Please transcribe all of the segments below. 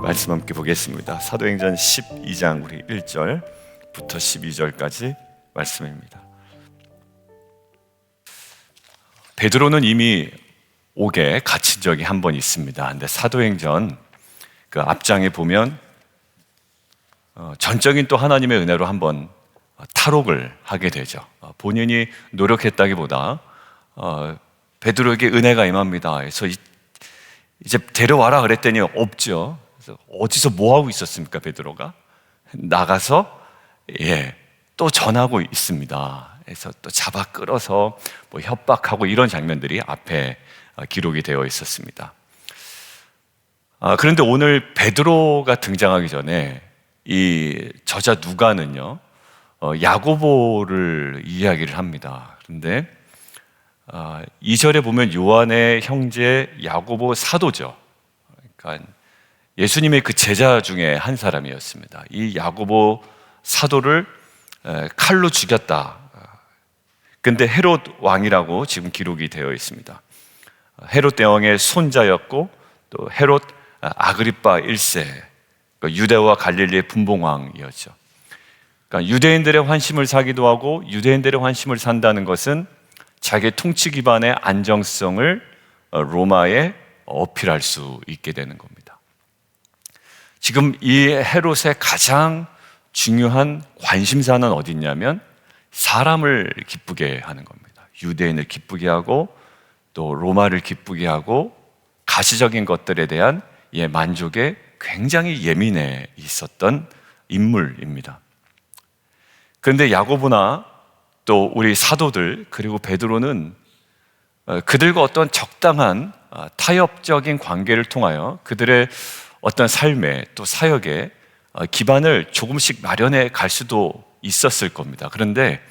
말씀 함께 보겠습니다. 사도행전 12장 우리 1절부터 12절까지 말씀입니다. 베드로는 이미 옥에 갇힌 적이 한 번 있습니다. 근데 사도행전 그 앞장에 보면 전적인 또 하나님의 은혜로 한번 탈옥을 하게 되죠. 본인이 노력했다기보다 베드로에게 은혜가 임합니다. 그래서 이제 데려와라 그랬더니 없죠. 그래서 어디서 뭐 하고 있었습니까? 베드로가 나가서 또 전하고 있습니다. 그래서 또 잡아 끌어서 뭐 협박하고 이런 장면들이 앞에 기록이 되어 있었습니다. 그런데 오늘 베드로가 등장하기 전에 이 저자 누가는요, 야고보를 이야기를 합니다. 그런데 2절에 보면 요한의 형제 야고보 사도죠. 그러니까 예수님의 그 제자 중에 한 사람이었습니다. 이 야고보 사도를 칼로 죽였다. 근데 헤롯 왕이라고 지금 기록이 되어 있습니다. 헤롯 대왕의 손자였고 또 헤롯 아그리파 1세, 유대와 갈릴리의 분봉왕이었죠. 그러니까 유대인들의 환심을 사기도 하고 유대인들의 환심을 산다는 것은 자기의 통치 기반의 안정성을 로마에 어필할 수 있게 되는 겁니다. 지금 이 헤롯의 가장 중요한 관심사는 어디냐면 사람을 기쁘게 하는 겁니다. 유대인을 기쁘게 하고 또 로마를 기쁘게 하고 가시적인 것들에 대한 만족에 굉장히 예민해 있었던 인물입니다. 그런데 야고보나 또 우리 사도들 그리고 베드로는 그들과 어떤 적당한 타협적인 관계를 통하여 그들의 어떤 삶에 또 사역에 기반을 조금씩 마련해 갈 수도 있었을 겁니다. 그런데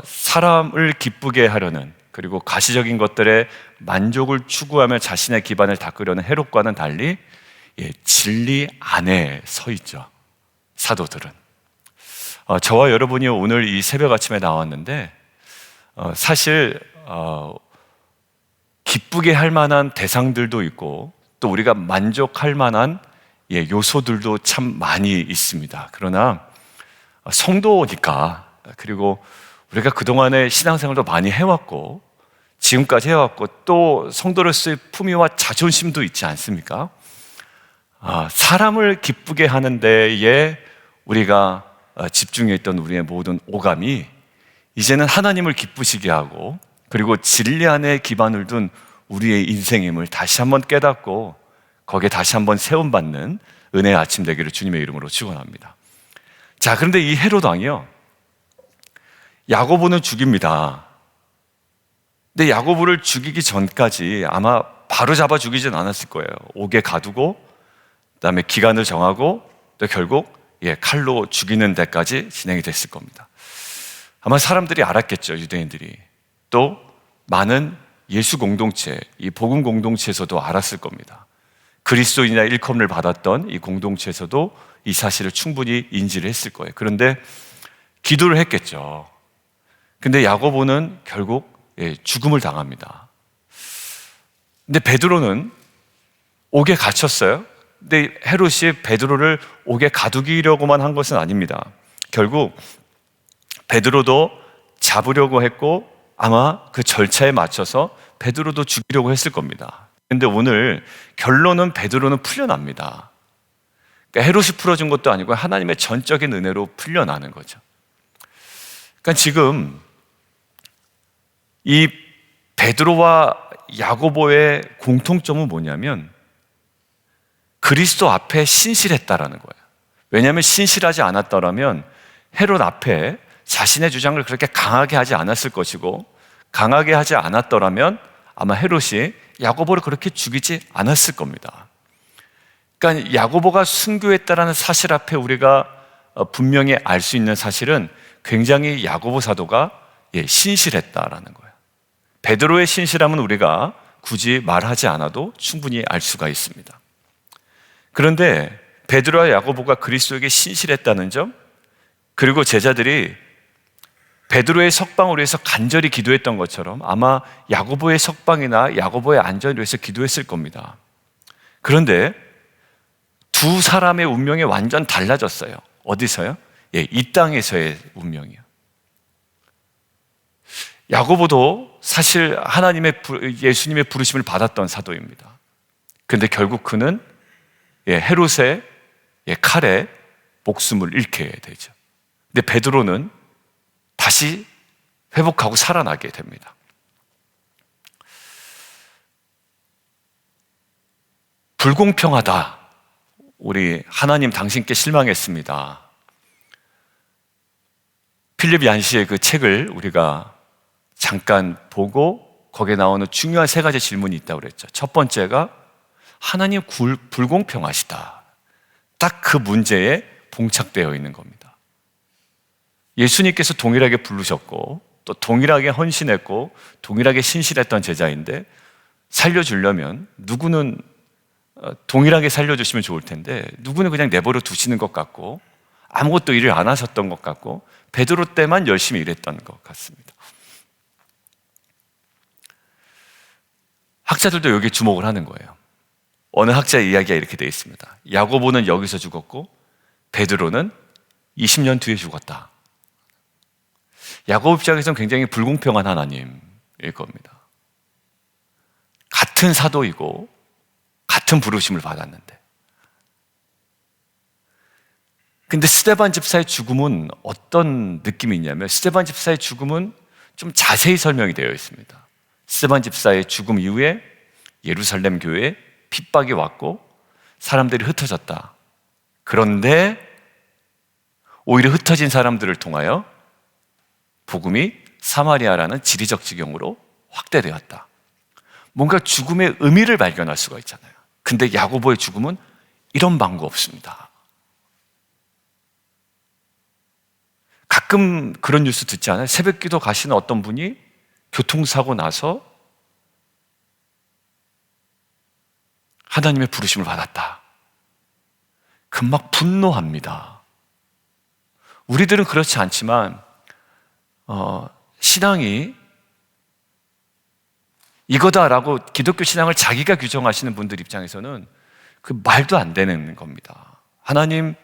사람을 기쁘게 하려는 그리고 가시적인 것들에 만족을 추구하며 자신의 기반을 닦으려는 헤롯과는 달리 진리 안에 서 있죠. 사도들은. 저와 여러분이 오늘 이 새벽 아침에 나왔는데 사실 기쁘게 할 만한 대상들도 있고 또 우리가 만족할 만한 요소들도 참 많이 있습니다. 그러나 성도니까 그리고 우리가 그동안에 신앙생활도 많이 해왔고 지금까지 해왔고 또 성도로서의 품위와 자존심도 있지 않습니까? 사람을 기쁘게 하는 데에 우리가 집중했던 우리의 모든 오감이 이제는 하나님을 기쁘시게 하고 그리고 진리 안에 기반을 둔 우리의 인생임을 다시 한번 깨닫고 거기에 다시 한번 세움받는 은혜의 아침 되기를 주님의 이름으로 축원합니다. 자, 그런데 이 헤롯 왕이요, 야고보는 죽입니다. 근데 야고보를 죽이기 전까지 아마 바로 잡아 죽이진 않았을 거예요. 옥에 가두고 그다음에 기간을 정하고 또 결국 칼로 죽이는 데까지 진행이 됐을 겁니다. 아마 사람들이 알았겠죠. 유대인들이 또 많은 예수 공동체, 이 복음 공동체에서도 알았을 겁니다. 그리스도인이나 일컬음을 받았던 이 공동체에서도 이 사실을 충분히 인지를 했을 거예요. 그런데 기도를 했겠죠. 근데 야고보는 결국 죽음을 당합니다. 근데 베드로는 옥에 갇혔어요. 근데 헤롯이 베드로를 옥에 가두기려고만 한 것은 아닙니다. 결국 베드로도 잡으려고 했고 아마 그 절차에 맞춰서 베드로도 죽이려고 했을 겁니다. 근데 오늘 결론은 베드로는 풀려납니다. 그러니까 헤롯이 풀어준 것도 아니고 하나님의 전적인 은혜로 풀려나는 거죠. 그러니까 지금 이 베드로와 야고보의 공통점은 뭐냐면 그리스도 앞에 신실했다라는 거예요. 왜냐하면 신실하지 않았더라면 헤롯 앞에 자신의 주장을 그렇게 강하게 하지 않았을 것이고 강하게 하지 않았더라면 아마 헤롯이 야고보를 그렇게 죽이지 않았을 겁니다. 그러니까 야고보가 순교했다라는 사실 앞에 우리가 분명히 알 수 있는 사실은 굉장히 야고보 사도가 신실했다라는 거예요. 베드로의 신실함은 우리가 굳이 말하지 않아도 충분히 알 수가 있습니다. 그런데 베드로와 야고보가 그리스도에게 신실했다는 점, 그리고 제자들이 베드로의 석방을 위해서 간절히 기도했던 것처럼 아마 야고보의 석방이나 야고보의 안전을 위해서 기도했을 겁니다. 그런데 두 사람의 운명이 완전 달라졌어요. 어디서요? 예, 이 땅에서의 운명이요. 야고보도 사실 예수님의 부르심을 받았던 사도입니다. 근데 결국 그는 헤롯의 칼에 목숨을 잃게 되죠. 근데 베드로는 다시 회복하고 살아나게 됩니다. 불공평하다. 우리 하나님 당신께 실망했습니다. 필립 얀시의 그 책을 우리가 잠깐 보고 거기에 나오는 중요한 세 가지 질문이 있다고 그랬죠. 첫 번째가 하나님 불공평하시다. 딱 그 문제에 봉착되어 있는 겁니다. 예수님께서 동일하게 부르셨고 또 동일하게 헌신했고 동일하게 신실했던 제자인데 살려주려면 누구는 동일하게 살려주시면 좋을 텐데 누구는 그냥 내버려 두시는 것 같고 아무것도 일을 안 하셨던 것 같고 베드로 때만 열심히 일했던 것 같습니다. 학자들도 여기에 주목을 하는 거예요. 어느 학자의 이야기가 이렇게 되어 있습니다. 야고보는 여기서 죽었고 베드로는 20년 뒤에 죽었다. 야고보 입장에서는 굉장히 불공평한 하나님일 겁니다. 같은 사도이고 같은 부르심을 받았는데 근데 스데반 집사의 죽음은 어떤 느낌이 있냐면 스데반 집사의 죽음은 좀 자세히 설명이 되어 있습니다. 스데반 집사의 죽음 이후에 예루살렘 교회에 핍박이 왔고 사람들이 흩어졌다. 그런데 오히려 흩어진 사람들을 통하여 복음이 사마리아라는 지리적 지경으로 확대되었다. 뭔가 죽음의 의미를 발견할 수가 있잖아요. 근데 야고보의 죽음은 이런 방구 없습니다. 가끔 그런 뉴스 듣지 않아요? 새벽기도 가시는 어떤 분이 교통사고 나서 하나님의 부르심을 받았다. 금방 분노합니다. 우리들은 그렇지 않지만 신앙이 이거다라고 기독교 신앙을 자기가 규정하시는 분들 입장에서는 그 말도 안 되는 겁니다. 하나님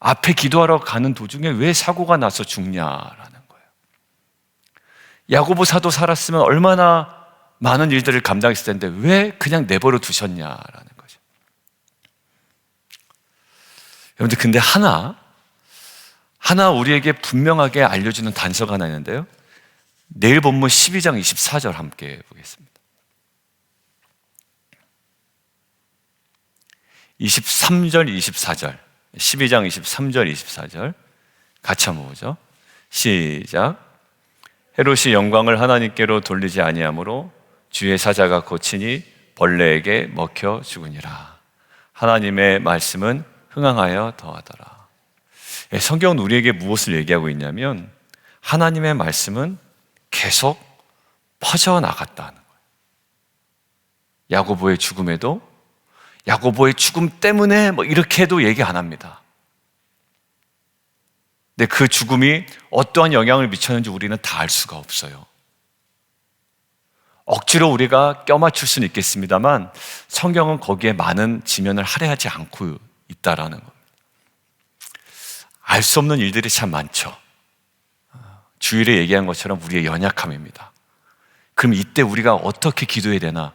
앞에 기도하러 가는 도중에 왜 사고가 나서 죽냐라는 거예요. 야고보 사도 살았으면 얼마나 많은 일들을 감당했을 텐데 왜 그냥 내버려 두셨냐라는 거죠. 여러분들 근데 하나 우리에게 분명하게 알려주는 단서가 하나 있는데요. 내일 본문 12장 24절 함께 보겠습니다. 23절, 24절 12장 23절, 24절 같이 한번 보죠. 시작. 헤롯이 영광을 하나님께로 돌리지 아니하므로 주의 사자가 고치니 벌레에게 먹혀 죽으니라. 하나님의 말씀은 흥황하여 더하더라. 성경은 우리에게 무엇을 얘기하고 있냐면 하나님의 말씀은 계속 퍼져나갔다는 거예요. 야고보의 죽음에도 야고보의 죽음 때문에 이렇게 해도 얘기 안 합니다. 근데 그 죽음이 어떠한 영향을 미쳤는지 우리는 다 알 수가 없어요. 억지로 우리가 껴맞출 수는 있겠습니다만 성경은 거기에 많은 지면을 할애하지 않고 있다라는 겁니다. 알 수 없는 일들이 참 많죠. 주일에 얘기한 것처럼 우리의 연약함입니다. 그럼 이때 우리가 어떻게 기도해야 되나?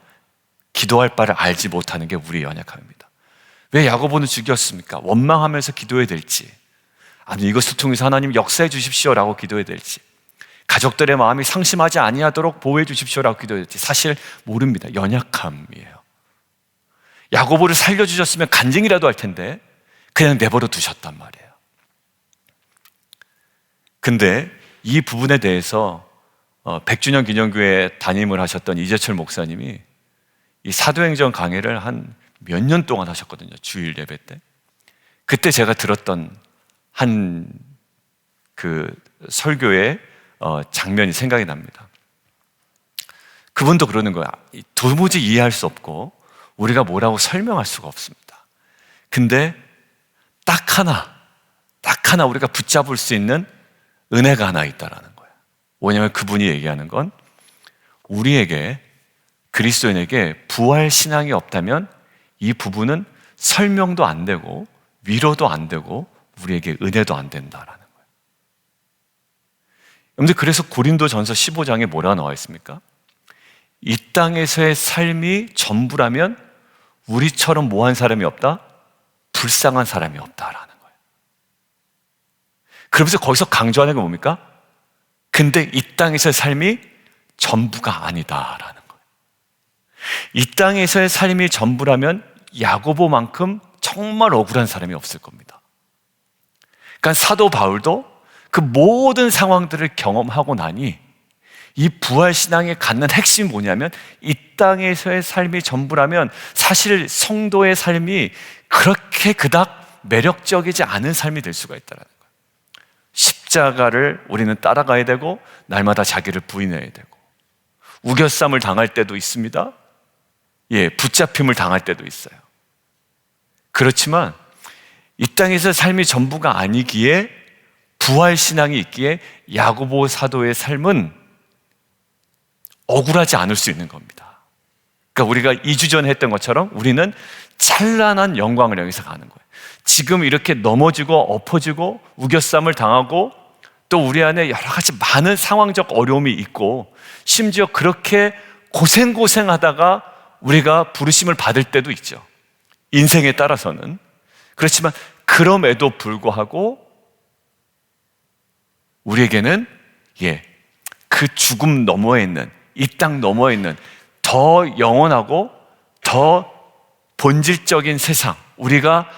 기도할 바를 알지 못하는 게 우리의 연약함입니다. 왜 야고보는 죽였습니까? 원망하면서 기도해야 될지, 아니면 이것을 통해서 하나님 역사해 주십시오라고 기도해야 될지, 가족들의 마음이 상심하지 아니하도록 보호해 주십시오라고 기도해야 될지 사실 모릅니다. 연약함이에요. 야고보를 살려주셨으면 간증이라도 할 텐데 그냥 내버려 두셨단 말이에요. 근데 이 부분에 대해서 100주년 기념교회 담임을 하셨던 이재철 목사님이 이 사도행전 강해를 한 몇 년 동안 하셨거든요. 주일 예배 때. 그때 제가 들었던 한 그 설교의 장면이 생각이 납니다. 그분도 그러는 거야. 도무지 이해할 수 없고 우리가 뭐라고 설명할 수가 없습니다. 근데 딱 하나 우리가 붙잡을 수 있는 은혜가 하나 있다라는 거예요. 왜냐하면 그분이 얘기하는 건 우리에게, 그리스도인에게 부활 신앙이 없다면 이 부분은 설명도 안 되고 위로도 안 되고 우리에게 은혜도 안 된다라는 거예요. 여러분들, 그래서 고린도전서 15장에 뭐라고 나와 있습니까? 이 땅에서의 삶이 전부라면 우리처럼 뭐한 사람이 없다? 불쌍한 사람이 없다라는 거예요. 그러면서 거기서 강조하는 게 뭡니까? 근데 이 땅에서의 삶이 전부가 아니다라는 거예요. 이 땅에서의 삶이 전부라면 야고보만큼 정말 억울한 사람이 없을 겁니다. 그러니까 사도 바울도 그 모든 상황들을 경험하고 나니 이 부활신앙에 갖는 핵심이 뭐냐면, 이 땅에서의 삶이 전부라면 사실 성도의 삶이 그렇게 그닥 매력적이지 않은 삶이 될 수가 있다는 거예요. 십자가를 우리는 따라가야 되고 날마다 자기를 부인해야 되고 우겨쌈을 당할 때도 있습니다. 붙잡힘을 당할 때도 있어요. 그렇지만 이 땅에서의 삶이 전부가 아니기에, 부활신앙이 있기에 야고보 사도의 삶은 억울하지 않을 수 있는 겁니다. 그러니까 우리가 2주 전에 했던 것처럼 우리는 찬란한 영광을 향해서 가는 거예요. 지금 이렇게 넘어지고 엎어지고 우겨쌈을 당하고 또 우리 안에 여러 가지 많은 상황적 어려움이 있고, 심지어 그렇게 고생하다가 우리가 부르심을 받을 때도 있죠. 인생에 따라서는. 그렇지만 그럼에도 불구하고 우리에게는 그 죽음 너머에 있는, 이 땅 너머에 있는 더 영원하고 더 본질적인 세상, 우리가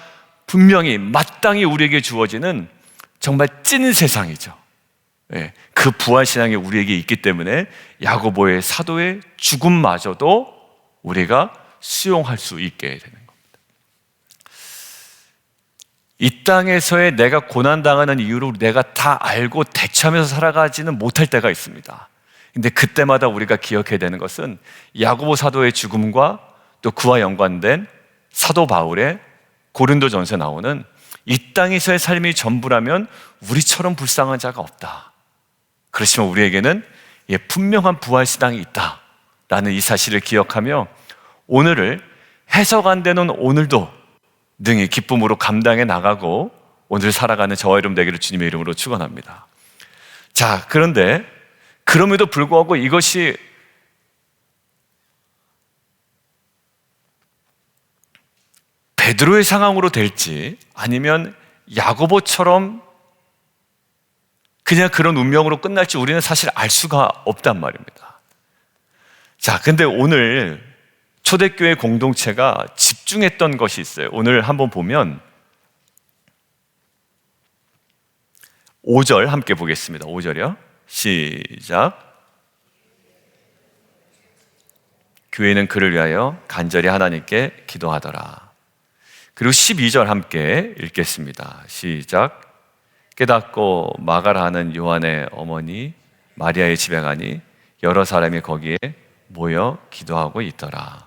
분명히 마땅히 우리에게 주어지는 정말 찐 세상이죠. 그 부활신앙이 우리에게 있기 때문에 야고보의 사도의 죽음마저도 우리가 수용할 수 있게 되는 겁니다. 이 땅에서의 내가 고난당하는 이유로 내가 다 알고 대처하면서 살아가지는 못할 때가 있습니다. 근데 그때마다 우리가 기억해야 되는 것은 야고보 사도의 죽음과 또 그와 연관된 사도 바울의 고린도전서에 나오는 이 땅에서의 삶이 전부라면 우리처럼 불쌍한 자가 없다. 그렇지만 우리에게는 분명한 부활신앙이 있다라는 이 사실을 기억하며 오늘을 해석 안 되는 오늘도 능히 기쁨으로 감당해 나가고 오늘 살아가는 저와 여러분 되기를 주님의 이름으로 축원합니다. 자, 그런데 그럼에도 불구하고 이것이 베드로의 상황으로 될지 아니면 야고보처럼 그냥 그런 운명으로 끝날지 우리는 사실 알 수가 없단 말입니다. 자, 근데 오늘 초대교회 공동체가 집중했던 것이 있어요. 오늘 한번 보면 5절 함께 보겠습니다. 5절이요. 시작. 교회는 그를 위하여 간절히 하나님께 기도하더라. 그리고 12절 함께 읽겠습니다. 시작. 깨닫고 마가라 하는 요한의 어머니 마리아의 집에 가니 여러 사람이 거기에 모여 기도하고 있더라.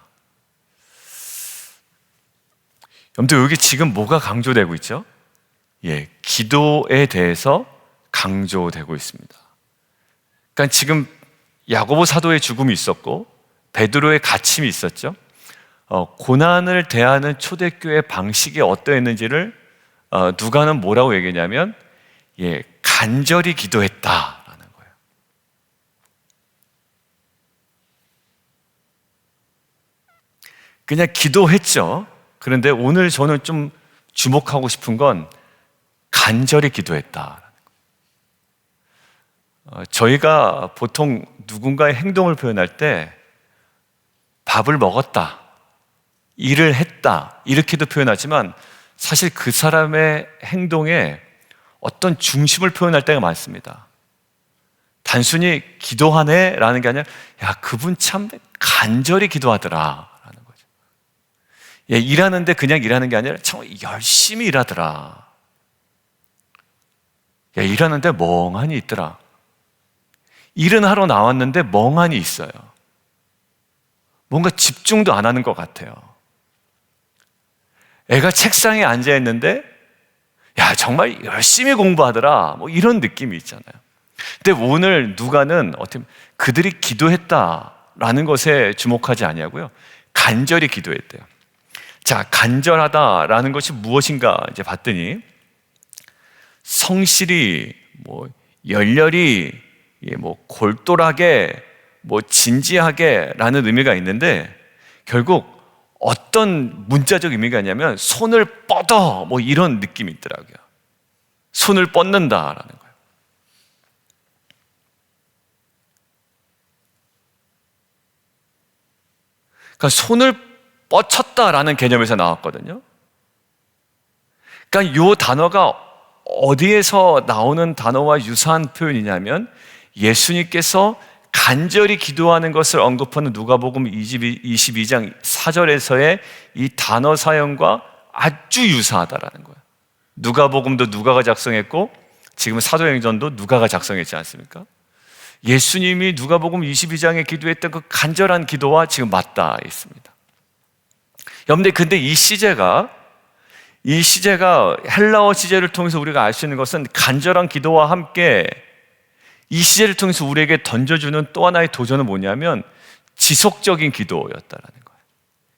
여러분들, 여기 지금 뭐가 강조되고 있죠? 기도에 대해서 강조되고 있습니다. 그러니까 지금 야고보 사도의 죽음이 있었고 베드로의 갇힘이 있었죠. 고난을 대하는 초대교회 방식이 어떠했는지를 누가는 뭐라고 얘기했냐면 간절히 기도했다라는 거예요. 그냥 기도했죠. 그런데 오늘 저는 좀 주목하고 싶은 건 간절히 기도했다. 저희가 보통 누군가의 행동을 표현할 때 밥을 먹었다, 일을 했다 이렇게도 표현하지만 사실 그 사람의 행동에 어떤 중심을 표현할 때가 많습니다. 단순히 기도하네 라는 게 아니라 그분 참 간절히 기도하더라 라는 거죠. 일하는데 그냥 일하는 게 아니라 참 열심히 일하더라. 일하는데 멍하니 있더라. 일은 하러 나왔는데 멍하니 있어요. 뭔가 집중도 안 하는 것 같아요. 애가 책상에 앉아 있는데 정말 열심히 공부하더라 이런 느낌이 있잖아요. 근데 오늘 누가는 어떻게 그들이 기도했다라는 것에 주목하지 아니하고요, 간절히 기도했대요. 자, 간절하다라는 것이 무엇인가 이제 봤더니 성실히, 열렬히, 골똘하게, 진지하게라는 의미가 있는데 결국 어떤 문자적 의미가 있냐면 손을 뻗어 이런 느낌이 있더라고요. 손을 뻗는다라는 거예요. 그러니까 손을 뻗쳤다라는 개념에서 나왔거든요. 그러니까 이 단어가 어디에서 나오는 단어와 유사한 표현이냐면 예수님께서 간절히 기도하는 것을 언급하는 누가복음 22장 4절에서의 이 단어 사용과 아주 유사하다라는 거예요. 누가복음도 누가가 작성했고 지금 사도행전도 누가가 작성했지 않습니까? 예수님이 누가복음 22장에 기도했던 그 간절한 기도와 지금 맞닿아 있습니다. 여러분들, 근데 이 시제가 헬라어 시제를 통해서 우리가 알 수 있는 것은 간절한 기도와 함께 이 시제를 통해서 우리에게 던져주는 또 하나의 도전은 뭐냐면 지속적인 기도였다라는 거예요.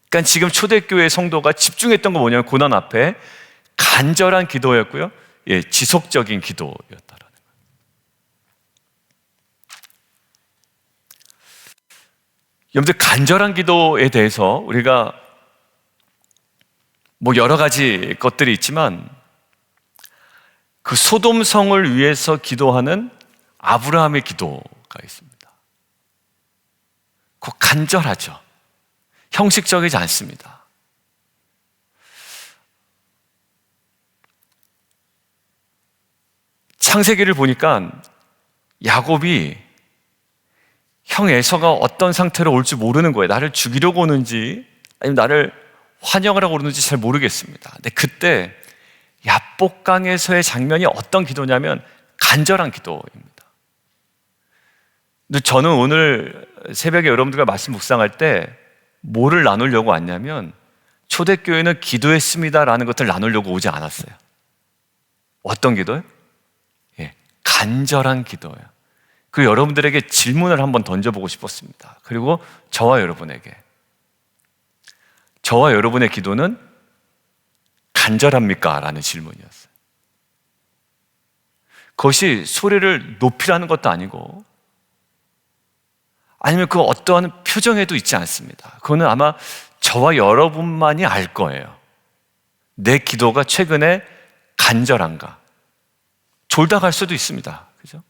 그러니까 지금 초대교회 성도가 집중했던 건 뭐냐면 고난 앞에 간절한 기도였고요. 지속적인 기도였다라는 거예요. 여러분들, 간절한 기도에 대해서 우리가 여러 가지 것들이 있지만 그 소돔성을 위해서 기도하는 아브라함의 기도가 있습니다. 그 간절하죠. 형식적이지 않습니다. 창세기를 보니까 야곱이 형 에서가 어떤 상태로 올지 모르는 거예요. 나를 죽이려고 오는지 아니면 나를 환영을 하고 오는지 잘 모르겠습니다. 근데 그때 야복강에서의 장면이 어떤 기도냐면 간절한 기도입니다. 근데 저는 오늘 새벽에 여러분들과 말씀 묵상할 때 뭐를 나누려고 왔냐면 초대교회는 기도했습니다라는 것을 나누려고 오지 않았어요. 어떤 기도요? 간절한 기도예요. 그 여러분들에게 질문을 한번 던져보고 싶었습니다. 그리고 저와 여러분의 기도는 간절합니까? 라는 질문이었어요. 그것이 소리를 높이라는 것도 아니고 아니면 그 어떠한 표정에도 있지 않습니다. 그거는 아마 저와 여러분만이 알 거예요. 내 기도가 최근에 간절한가? 졸다 갈 수도 있습니다. 그죠?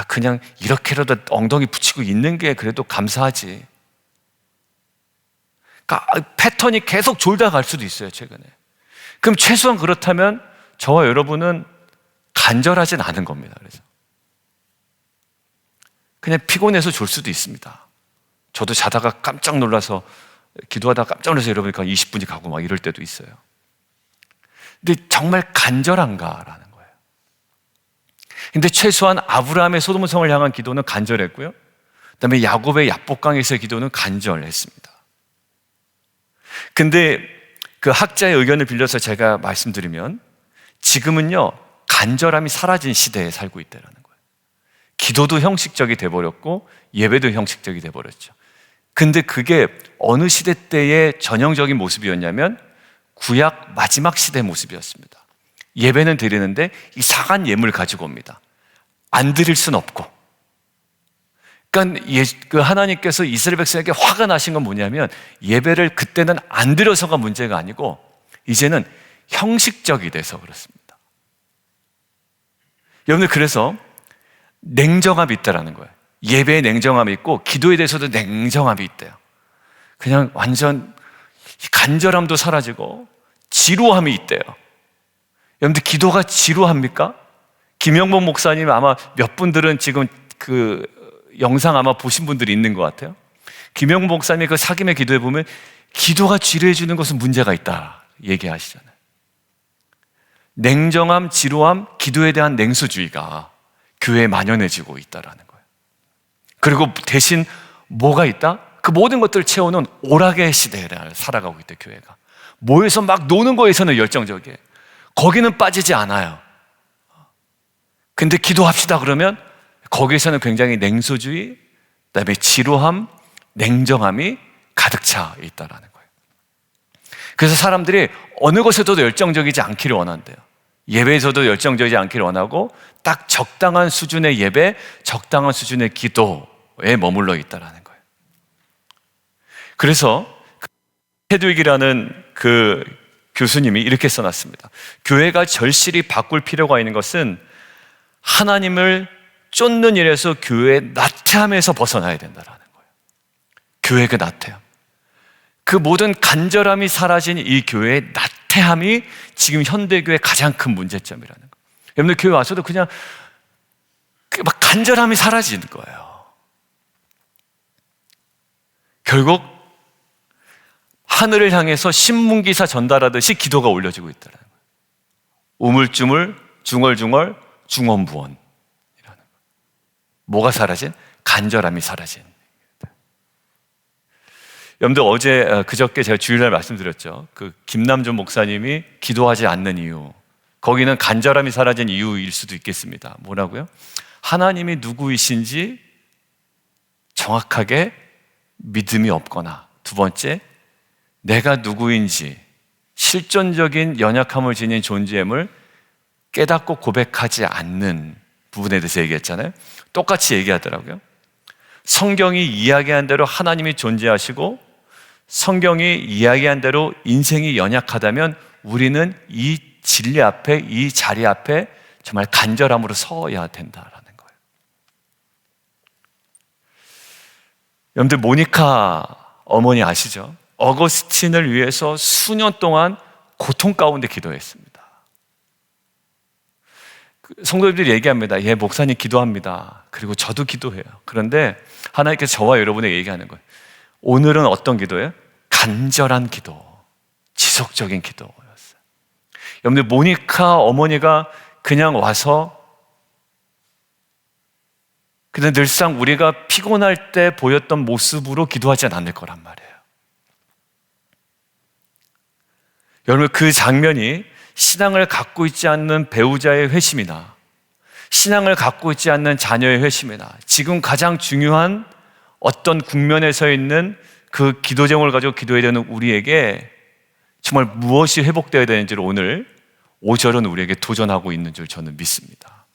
그냥 이렇게라도 엉덩이 붙이고 있는 게 그래도 감사하지. 그러니까 패턴이 계속 졸다 갈 수도 있어요, 최근에. 그럼 최소한 그렇다면 저와 여러분은 간절하진 않은 겁니다. 그래서 그냥 피곤해서 졸 수도 있습니다. 저도 자다가 깜짝 놀라서 기도하다가 깜짝 놀라서 여러분이니까 20분이 가고 막 이럴 때도 있어요. 근데 정말 간절한가라는 거예요. 근데 최소한 아브라함의 소돔성을 향한 기도는 간절했고요. 그다음에 야곱의 야복강에서의 기도는 간절했습니다. 근데 그 학자의 의견을 빌려서 제가 말씀드리면 지금은요, 간절함이 사라진 시대에 살고 있다는 거예요. 기도도 형식적이 돼버렸고 예배도 형식적이 돼버렸죠. 근데 그게 어느 시대 때의 전형적인 모습이었냐면 구약 마지막 시대의 모습이었습니다. 예배는 드리는데 이 사간 예물 가지고 옵니다. 안 드릴 순 없고. 그러니까 그 하나님께서 이스라엘 백성에게 화가 나신 건 뭐냐면 예배를 그때는 안 드려서가 문제가 아니고 이제는 형식적이 돼서 그렇습니다. 여러분들, 그래서 냉정함이 있다라는 거예요. 예배에 냉정함이 있고 기도에 대해서도 냉정함이 있대요. 그냥 완전 간절함도 사라지고 지루함이 있대요. 여러분들, 기도가 지루합니까? 김영복 목사님 아마 몇 분들은 지금 그 영상 아마 보신 분들이 있는 것 같아요. 김영복 목사님의 그 사김의 기도에 보면 기도가 지루해 주는 것은 문제가 있다 얘기하시잖아요. 냉정함, 지루함, 기도에 대한 냉소주의가 교회에 만연해지고 있다라는 거예요. 그리고 대신 뭐가 있다? 그 모든 것들을 채우는 오락의 시대를 살아가고 있대, 교회가. 모여서 막 노는 거에서는 열정적이에요. 거기는 빠지지 않아요. 근데 기도합시다 그러면 거기에서는 굉장히 냉소주의, 그다음에 지루함, 냉정함이 가득 차 있다라는 거예요. 그래서 사람들이 어느 것에서도 열정적이지 않기를 원한대요. 예배에서도 열정적이지 않기를 원하고 딱 적당한 수준의 예배, 적당한 수준의 기도에 머물러 있다라는 거예요. 그래서 헤드윅이라는 그 교수님이 이렇게 써놨습니다. 교회가 절실히 바꿀 필요가 있는 것은 하나님을 쫓는 일에서 교회의 나태함에서 벗어나야 된다라는 거예요. 교회의 그 나태함. 그 모든 간절함이 사라진 이 교회의 나태함이 지금 현대교회의 가장 큰 문제점이라는 거예요. 여러분들 교회 와서도 그냥 막 간절함이 사라지는 거예요. 결국 하늘을 향해서 신문기사 전달하듯이 기도가 올려지고 있다는 거예요. 우물쭈물, 중얼중얼, 중언부언이라는 거예요. 뭐가 사라진? 간절함이 사라진. 여러분들 어제 그저께 제가 주일날 말씀드렸죠. 그 김남준 목사님이 기도하지 않는 이유, 거기는 간절함이 사라진 이유일 수도 있겠습니다. 뭐라고요? 하나님이 누구이신지 정확하게 믿음이 없거나, 두 번째, 내가 누구인지 실존적인 연약함을 지닌 존재임을 깨닫고 고백하지 않는 부분에 대해서 얘기했잖아요. 똑같이 얘기하더라고요. 성경이 이야기한 대로 하나님이 존재하시고 성경이 이야기한 대로 인생이 연약하다면 우리는 이 진리 앞에, 이 자리 앞에 정말 간절함으로 서야 된다라는 거예요. 여러분들 모니카 어머니 아시죠? 어거스틴을 위해서 수년 동안 고통 가운데 기도했습니다. 성도님들이 얘기합니다. 예, 목사님 기도합니다. 그리고 저도 기도해요. 그런데 하나님께서 저와 여러분에게 얘기하는 거예요. 오늘은 어떤 기도예요? 간절한 기도, 지속적인 기도였어요. 여러분들 모니카 어머니가 그냥 와서 그냥 늘상 우리가 피곤할 때 보였던 모습으로 기도하지 않을 거란 말이에요. 여러분 그 장면이 신앙을 갖고 있지 않는 배우자의 회심이나 신앙을 갖고 있지 않는 자녀의 회심이나 지금 가장 중요한 어떤 국면에 서 있는 그 기도 제목을 가지고 기도해야 되는 우리에게 정말 무엇이 회복되어야 되는지를 오늘 5절은 우리에게 도전하고 있는 줄 저는 믿습니다.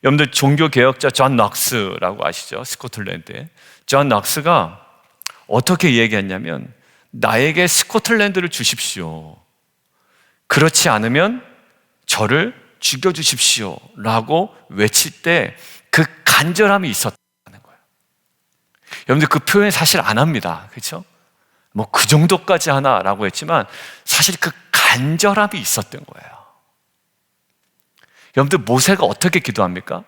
여러분들 종교개혁자 존 넉스라고 아시죠? 스코틀랜드에 존 넉스가 어떻게 얘기했냐면 나에게 스코틀랜드를 주십시오. 그렇지 않으면 저를 죽여주십시오 라고 외칠 때 그 간절함이 있었다는 거예요. 여러분들 그 표현 사실 안 합니다. 그렇죠? 뭐 그 정도까지 하나라고 했지만 사실 그 간절함이 있었던 거예요. 여러분들 모세가 어떻게 기도합니까?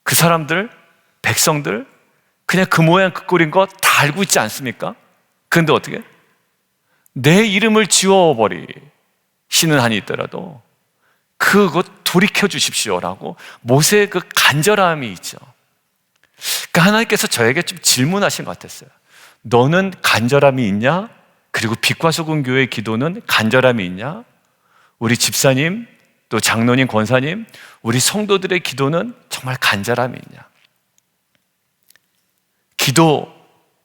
그 사람들, 백성들 그냥 그 모양 그 꼴인 거 다 알고 있지 않습니까? 그런데 어떻게? 내 이름을 지워버리시는 한이 있더라도 그것 돌이켜 주십시오라고 모세의 그 간절함이 있죠. 그러니까 하나님께서 저에게 좀 질문하신 것 같았어요. 너는 간절함이 있냐? 그리고 빛과 소금 교회의 기도는 간절함이 있냐? 우리 집사님, 또 장로님, 권사님, 우리 성도들의 기도는 정말 간절함이 있냐? 기도,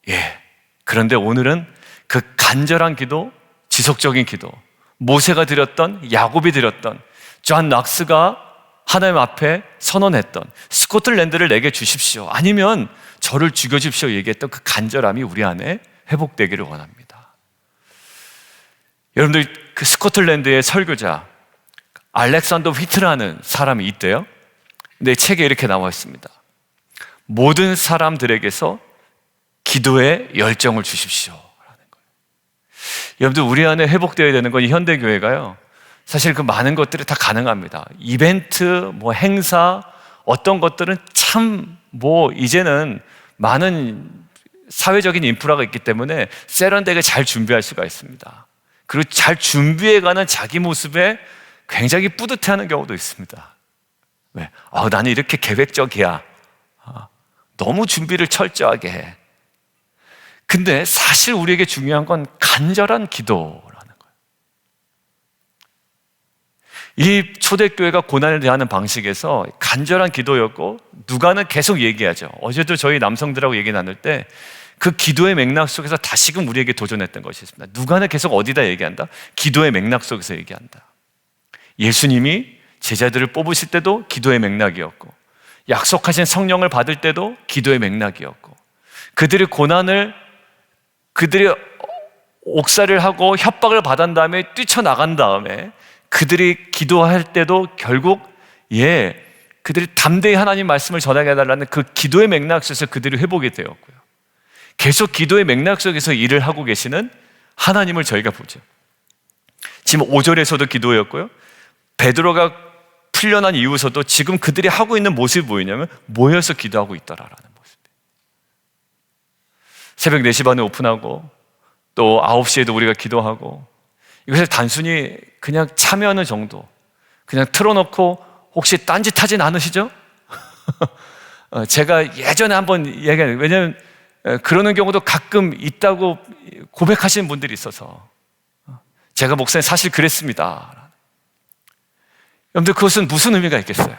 예. 그런데 오늘은 그 간절한 기도, 지속적인 기도, 모세가 드렸던, 야곱이 드렸던, 존 넉스가 하나님 앞에 선언했던 스코틀랜드를 내게 주십시오. 아니면 저를 죽여주십시오. 얘기했던 그 간절함이 우리 안에 회복되기를 원합니다. 여러분들 그 스코틀랜드의 설교자 알렉산더 휘트라는 사람이 있대요. 근데 책에 이렇게 나와 있습니다. 모든 사람들에게서 기도에 열정을 주십시오 라는 거예요. 여러분들 우리 안에 회복되어야 되는 건 이 현대교회가요, 사실 그 많은 것들이 다 가능합니다. 이벤트, 뭐 행사, 어떤 것들은 참 뭐 이제는 많은 사회적인 인프라가 있기 때문에 세련되게 잘 준비할 수가 있습니다. 그리고 잘 준비해가는 자기 모습에 굉장히 뿌듯해하는 경우도 있습니다. 왜? 나는 이렇게 계획적이야. 너무 준비를 철저하게 해. 근데 사실 우리에게 중요한 건 간절한 기도라는 거예요. 이 초대교회가 고난을 대하는 방식에서 간절한 기도였고, 누가는 계속 얘기하죠. 어제도 저희 남성들하고 얘기 나눌 때 그 기도의 맥락 속에서 다시금 우리에게 도전했던 것이 있습니다. 누가는 계속 어디다 얘기한다? 기도의 맥락 속에서 얘기한다. 예수님이 제자들을 뽑으실 때도 기도의 맥락이었고, 약속하신 성령을 받을 때도 기도의 맥락이었고, 그들의 고난을, 그들이 옥살이를 하고 협박을 받은 다음에 뛰쳐나간 다음에 그들이 기도할 때도 결국 그들이 담대히 하나님 말씀을 전하게 해달라는 그 기도의 맥락 속에서 그들이 회복이 되었고요. 계속 기도의 맥락 속에서 일을 하고 계시는 하나님을 저희가 보죠. 지금 5절에서도 기도였고요. 베드로가 풀려난 이후서도 지금 그들이 하고 있는 모습이 뭐였냐면 모여서 기도하고 있더라라는 모습. 새벽 4시 반에 오픈하고 또 9시에도 우리가 기도하고, 이것을 단순히 그냥 참여하는 정도, 그냥 틀어놓고 혹시 딴짓하진 않으시죠? 제가 예전에 한번 얘기해요. 왜냐하면 그러는 경우도 가끔 있다고 고백하시는 분들이 있어서, 제가 목사님 사실 그랬습니다. 여러분들, 그것은 무슨 의미가 있겠어요?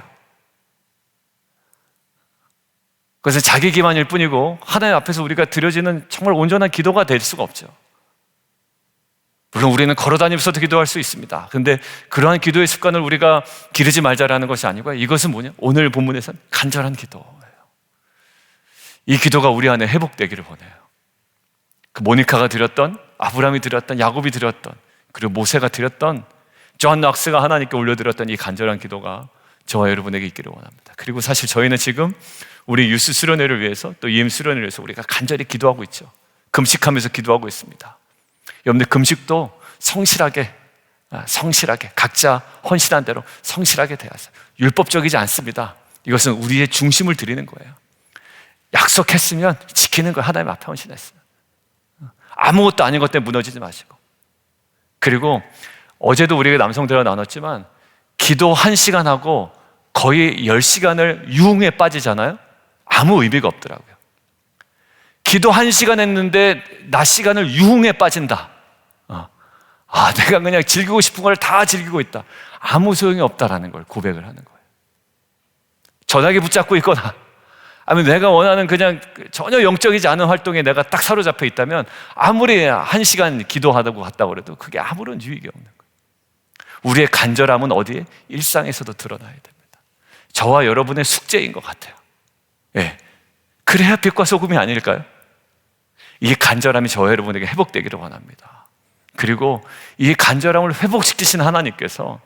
그것은 자기 기만일 뿐이고 하나님 앞에서 우리가 드려지는 정말 온전한 기도가 될 수가 없죠. 물론 우리는 걸어다니면서도 기도할 수 있습니다. 그런데 그러한 기도의 습관을 우리가 기르지 말자라는 것이 아니고요. 이것은 뭐냐? 오늘 본문에서는 간절한 기도예요. 이 기도가 우리 안에 회복되기를 원해요. 그 모니카가 드렸던, 아브라함이 드렸던, 야곱이 드렸던, 그리고 모세가 드렸던, 존 넉스가 하나님께 올려드렸던 이 간절한 기도가 저와 여러분에게 있기를 원합니다. 그리고 사실 저희는 지금 우리 유스 수련회를 위해서, 또 EM 수련회를 위해서 우리가 간절히 기도하고 있죠. 금식하면서 기도하고 있습니다. 여러분들, 금식도 성실하게 각자 헌신한 대로 성실하게 대하세요. 율법적이지 않습니다. 이것은 우리의 중심을 드리는 거예요. 약속했으면 지키는 거, 하나님 앞에 헌신했어요. 아무것도 아닌 것 때문에 무너지지 마시고. 그리고 어제도 우리가 남성들과 나눴지만 기도 1시간 하고 거의 10시간을 유흥에 빠지잖아요. 아무 의미가 없더라고요. 기도 1시간 했는데 낮 시간을 유흥에 빠진다. 내가 그냥 즐기고 싶은 걸 다 즐기고 있다. 아무 소용이 없다라는 걸 고백을 하는 거예요. 전화기 붙잡고 있거나, 아니면 내가 원하는 그냥 전혀 영적이지 않은 활동에 내가 딱 사로잡혀 있다면 아무리 1시간 기도하다고 갔다고 그래도 그게 아무런 유익이 없는 거예요. 우리의 간절함은 어디에? 일상에서도 드러나야 됩니다. 저와 여러분의 숙제인 것 같아요. 그래야 빛과 소금이 아닐까요? 이 간절함이 저와 여러분에게 회복되기를 원합니다. 그리고 이 간절함을 회복시키신 하나님께서,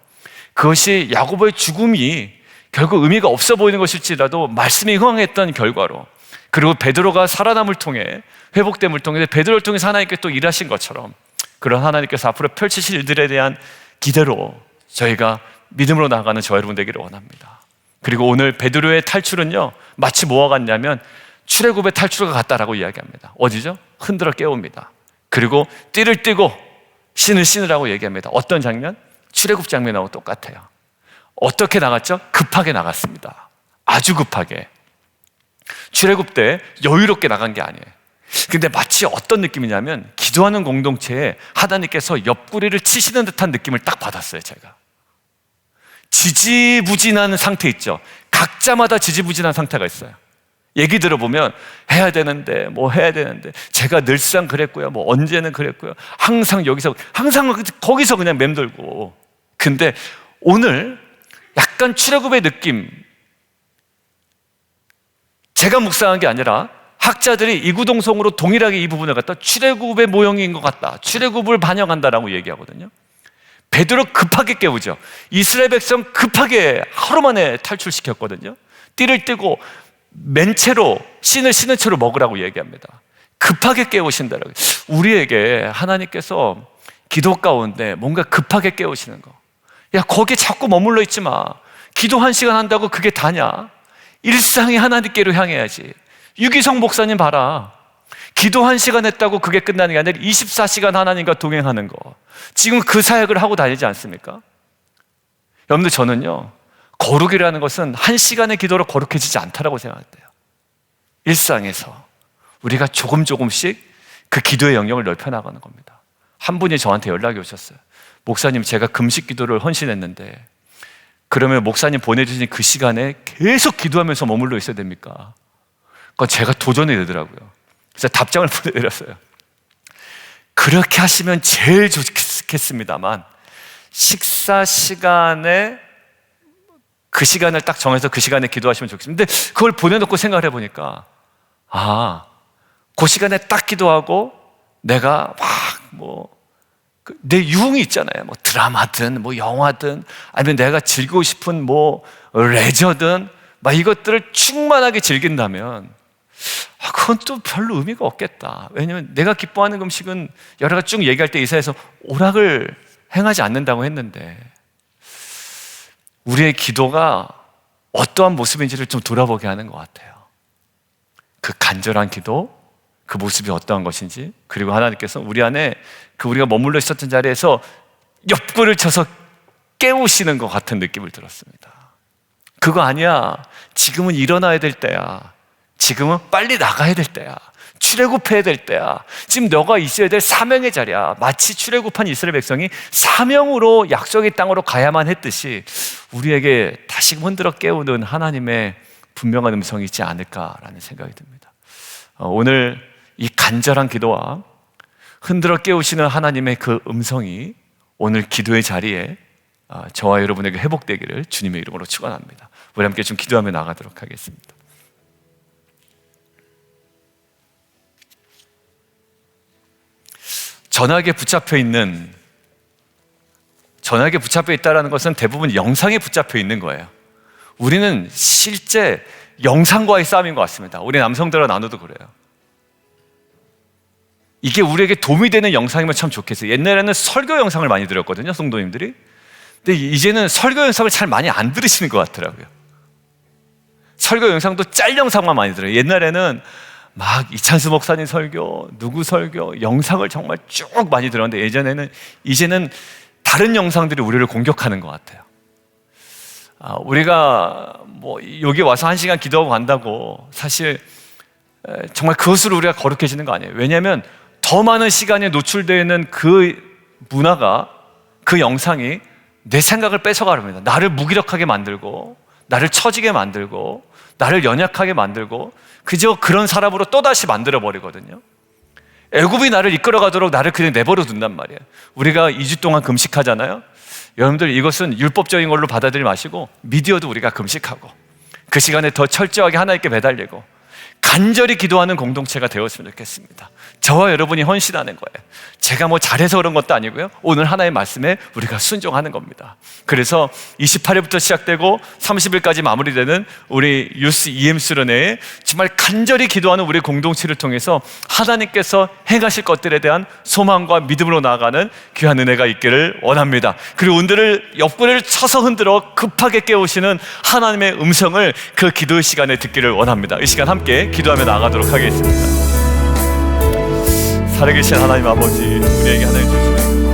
그것이 야고보의 죽음이 결국 의미가 없어 보이는 것일지라도 말씀이 흥황했던 결과로, 그리고 베드로가 살아남을 통해, 회복됨을 통해 베드로를 통해서 하나님께 또 일하신 것처럼, 그런 하나님께서 앞으로 펼치실 일들에 대한 기대로 저희가 믿음으로 나아가는 저와 여러분 되기를 원합니다. 그리고 오늘 베드로의 탈출은요, 마치 뭐와 같냐면 출애굽의 탈출과 같다라고 이야기합니다. 어디죠? 흔들어 깨웁니다. 그리고 띠를 띠고 신을 신으라고 얘기합니다. 어떤 장면? 출애굽 장면하고 똑같아요. 어떻게 나갔죠? 급하게 나갔습니다. 아주 급하게. 출애굽 때 여유롭게 나간 게 아니에요. 근데 마치 어떤 느낌이냐면 기도하는 공동체에 하나님께서 옆구리를 치시는 듯한 느낌을 딱 받았어요. 제가 지지부진한 상태 있죠. 각자마다 지지부진한 상태가 있어요. 얘기 들어보면 해야 되는데 제가 늘상 그랬고요, 언제는 그랬고요, 항상 거기서 그냥 맴돌고. 근데 오늘 약간 출애굽의 느낌, 제가 묵상한 게 아니라 학자들이 이구동성으로 동일하게 이 부분을 갖다 출애굽의 모형인 것 같다, 출애굽을 반영한다라고 얘기하거든요. 베드로 급하게 깨우죠. 이스라엘 백성 급하게 하루 만에 탈출시켰거든요. 띠를 띠고 맨 채로, 신을 신은 채로 먹으라고 얘기합니다. 급하게 깨우신다라고. 우리에게 하나님께서 기도 가운데 뭔가 급하게 깨우시는 거, 야 거기에 자꾸 머물러 있지 마. 기도 1시간 한다고 그게 다냐? 일상이 하나님께로 향해야지. 유기성 목사님 봐라, 기도 1시간 했다고 그게 끝나는 게 아니라 24시간 하나님과 동행하는 거, 지금 그 사역을 하고 다니지 않습니까? 여러분들, 저는요, 거룩이라는 것은 1시간의 기도로 거룩해지지 않다라고 생각해요. 일상에서 우리가 조금씩 그 기도의 영역을 넓혀나가는 겁니다. 한 분이 저한테 연락이 오셨어요. 목사님, 제가 금식 기도를 헌신했는데 그러면 목사님 보내주신 그 시간에 계속 기도하면서 머물러 있어야 됩니까? 그건 제가 도전이 되더라고요. 그래서 답장을 보내드렸어요. 그렇게 하시면 제일 좋겠습니다만 식사 시간에 그 시간을 딱 정해서 그 시간에 기도하시면 좋겠습니다. 근데 그걸 보내놓고 생각을 해보니까 그 시간에 딱 기도하고 내가 내 유흥이 있잖아요. 뭐 드라마든 뭐 영화든 아니면 내가 즐기고 싶은 뭐 레저든 막 이것들을 충만하게 즐긴다면 그건 또 별로 의미가 없겠다. 왜냐면 내가 기뻐하는 음식은 여러 가지 쭉 얘기할 때 이사에서 오락을 행하지 않는다고 했는데 우리의 기도가 어떠한 모습인지를 좀 돌아보게 하는 것 같아요. 그 간절한 기도, 그 모습이 어떠한 것인지, 그리고 하나님께서 우리 안에 우리가 머물러 있었던 자리에서 옆구리를 쳐서 깨우시는 것 같은 느낌을 들었습니다. 그거 아니야. 지금은 일어나야 될 때야. 지금은 빨리 나가야 될 때야. 출애굽해야 될 때야. 지금 너가 있어야 될 사명의 자리야. 마치 출애굽한 이스라엘 백성이 사명으로 약속의 땅으로 가야만 했듯이 우리에게 다시금 흔들어 깨우는 하나님의 분명한 음성이 있지 않을까라는 생각이 듭니다. 오늘 이 간절한 기도와 흔들어 깨우시는 하나님의 그 음성이 오늘 기도의 자리에 저와 여러분에게 회복되기를 주님의 이름으로 축원합니다. 우리 함께 좀 기도하며 나가도록 하겠습니다. 전화기에 붙잡혀 있다는 것은 대부분 영상에 붙잡혀 있는 거예요. 우리는 실제 영상과의 싸움인 것 같습니다. 우리 남성들과 나눠도 그래요. 이게 우리에게 도움이 되는 영상이면 참 좋겠어요. 옛날에는 설교 영상을 많이 들었거든요, 성도님들이. 근데 이제는 설교 영상을 잘 많이 안 들으시는 것 같더라고요. 설교 영상도 짤 영상만 많이 들어요. 옛날에는 막 이찬수 목사님 설교, 누구 설교, 영상을 정말 쭉 많이 들었는데 이제는 다른 영상들이 우리를 공격하는 것 같아요. 우리가 여기 와서 1시간 기도하고 간다고 사실 정말 그것으로 우리가 거룩해지는 거 아니에요. 왜냐하면 더 많은 시간에 노출되는 그 문화가, 그 영상이 내 생각을 뺏어가렵니다. 나를 무기력하게 만들고, 나를 처지게 만들고, 나를 연약하게 만들고, 그저 그런 사람으로 또다시 만들어버리거든요. 애굽이 나를 이끌어가도록 나를 그냥 내버려 둔단 말이에요. 우리가 2주 동안 금식하잖아요. 여러분들 이것은 율법적인 걸로 받아들이지 마시고 미디어도 우리가 금식하고 그 시간에 더 철저하게 하나님께 매달리고 간절히 기도하는 공동체가 되었으면 좋겠습니다. 저와 여러분이 헌신하는 거예요. 제가 잘해서 그런 것도 아니고요. 오늘 하나의 말씀에 우리가 순종하는 겁니다. 그래서 28일부터 시작되고 30일까지 마무리되는 우리 유스 EM수련회에 정말 간절히 기도하는 우리 공동체를 통해서 하나님께서 행하실 것들에 대한 소망과 믿음으로 나아가는 귀한 은혜가 있기를 원합니다. 그리고 오늘을 옆구리를 쳐서 흔들어 급하게 깨우시는 하나님의 음성을 그 기도의 시간에 듣기를 원합니다. 이 시간 함께 기도하며 나아가도록 하겠습니다. 살아계신 하나님 아버지, 우리에게 하나님 주시는